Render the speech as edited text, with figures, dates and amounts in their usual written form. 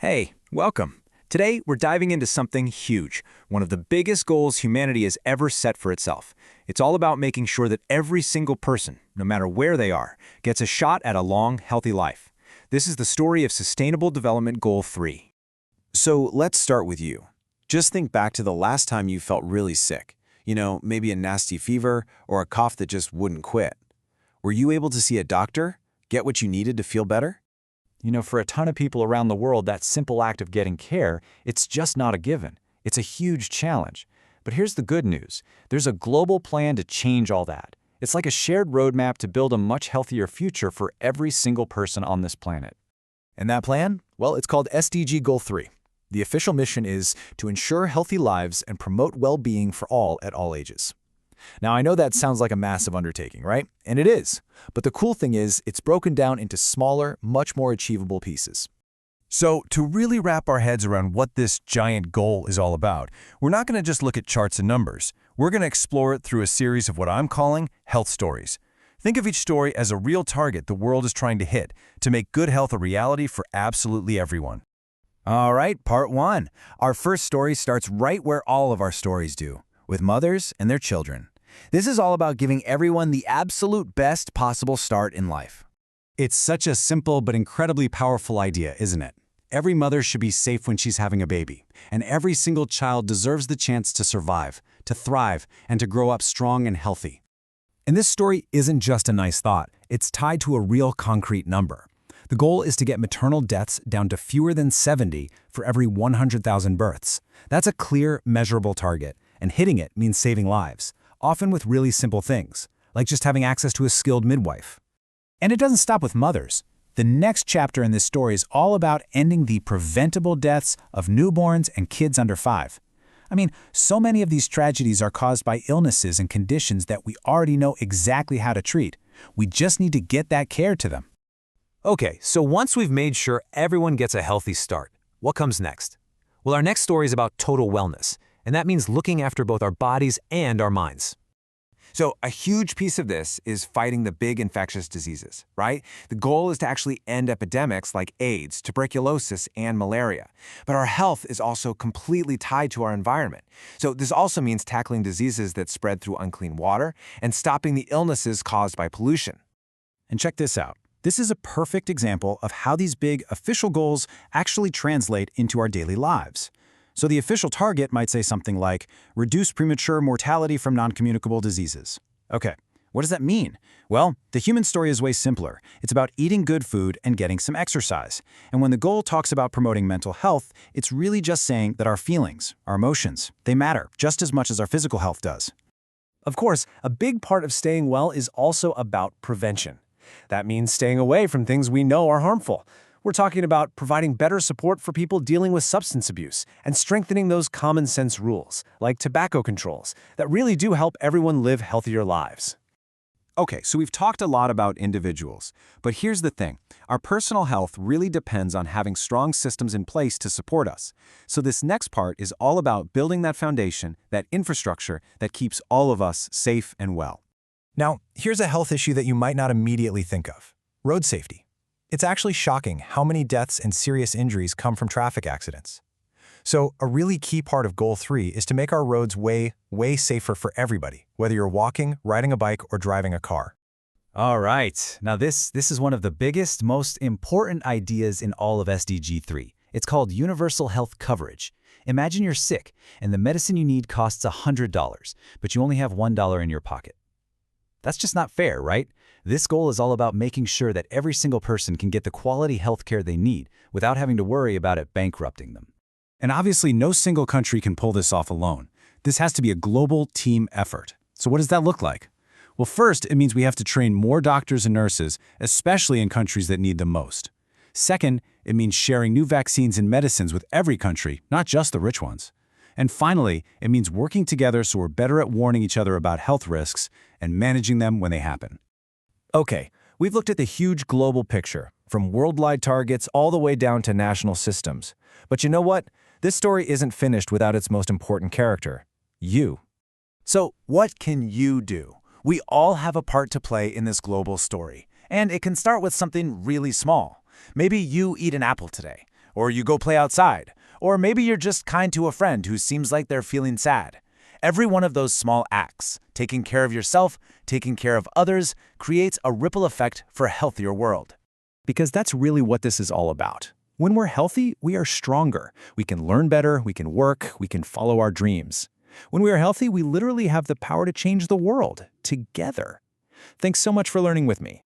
Hey, welcome. Today, we're diving into something huge, one of the biggest goals humanity has ever set for itself. It's all about making sure that every single person, no matter where they are, gets a shot at a long, healthy life. This is the story of Sustainable Development Goal 3. So let's start with you. Just think back to the last time you felt really sick. Maybe a nasty fever or a cough that just wouldn't quit. Were you able to see a doctor? Get what you needed to feel better? For a ton of people around the world, that simple act of getting care, it's just not a given. It's a huge challenge. But here's the good news. There's a global plan to change all that. It's like a shared roadmap to build a much healthier future for every single person on this planet. And that plan? Well, it's called SDG Goal 3. The official mission is to ensure healthy lives and promote well-being for all at all ages. Now, I know that sounds like a massive undertaking, right? And it is. But the cool thing is, it's broken down into smaller, much more achievable pieces. So, to really wrap our heads around what this giant goal is all about, we're not going to just look at charts and numbers. We're going to explore it through a series of what I'm calling health stories. Think of each story as a real target the world is trying to hit to make good health a reality for absolutely everyone. All right, part 1. Our first story starts right where all of our stories do, with mothers and their children. This is all about giving everyone the absolute best possible start in life. It's such a simple but incredibly powerful idea, isn't it? Every mother should be safe when she's having a baby, and every single child deserves the chance to survive, to thrive, and to grow up strong and healthy. And this story isn't just a nice thought. It's tied to a real concrete number. The goal is to get maternal deaths down to fewer than 70 for every 100,000 births. That's a clear, measurable target, and hitting it means saving lives, often with really simple things, like just having access to a skilled midwife. And it doesn't stop with mothers. The next chapter in this story is all about ending the preventable deaths of newborns and kids under 5. So many of these tragedies are caused by illnesses and conditions that we already know exactly how to treat. We just need to get that care to them. Okay, so once we've made sure everyone gets a healthy start, what comes next? Well, our next story is about total wellness, and that means looking after both our bodies and our minds. So a huge piece of this is fighting the big infectious diseases, right? The goal is to actually end epidemics like AIDS, tuberculosis, and malaria. But our health is also completely tied to our environment. So this also means tackling diseases that spread through unclean water and stopping the illnesses caused by pollution. And check this out. This is a perfect example of how these big official goals actually translate into our daily lives. So the official target might say something like, reduce premature mortality from non-communicable diseases. Okay, what does that mean? Well, the human story is way simpler. It's about eating good food and getting some exercise. And when the goal talks about promoting mental health, it's really just saying that our feelings, our emotions, they matter just as much as our physical health does. Of course, a big part of staying well is also about prevention. That means staying away from things we know are harmful. We're talking about providing better support for people dealing with substance abuse and strengthening those common sense rules, like tobacco controls, that really do help everyone live healthier lives. Okay, so we've talked a lot about individuals, but here's the thing. Our personal health really depends on having strong systems in place to support us. So this next part is all about building that foundation, that infrastructure that keeps all of us safe and well. Now, here's a health issue that you might not immediately think of: road safety. It's actually shocking how many deaths and serious injuries come from traffic accidents. So a really key part of Goal 3 is to make our roads way safer for everybody, whether you're walking, riding a bike, or driving a car. All right, now this is one of the biggest, most important ideas in all of SDG3. It's called universal health coverage. Imagine you're sick, and the medicine you need costs $100, but you only have $1 in your pocket. That's just not fair, right? This goal is all about making sure that every single person can get the quality health care they need without having to worry about it bankrupting them. And obviously, no single country can pull this off alone. This has to be a global team effort. So what does that look like? Well, first, it means we have to train more doctors and nurses, especially in countries that need them most. Second, it means sharing new vaccines and medicines with every country, not just the rich ones. And finally, it means working together so we're better at warning each other about health risks and managing them when they happen. Okay, we've looked at the huge global picture, from worldwide targets all the way down to national systems. But you know what? This story isn't finished without its most important character: you. So what can you do? We all have a part to play in this global story, and it can start with something really small. Maybe you eat an apple today, or you go play outside, or maybe you're just kind to a friend who seems like they're feeling sad. Every one of those small acts, taking care of yourself, taking care of others, creates a ripple effect for a healthier world. Because that's really what this is all about. When we're healthy, we are stronger. We can learn better, we can work, we can follow our dreams. When we are healthy, we literally have the power to change the world, together. Thanks so much for learning with me.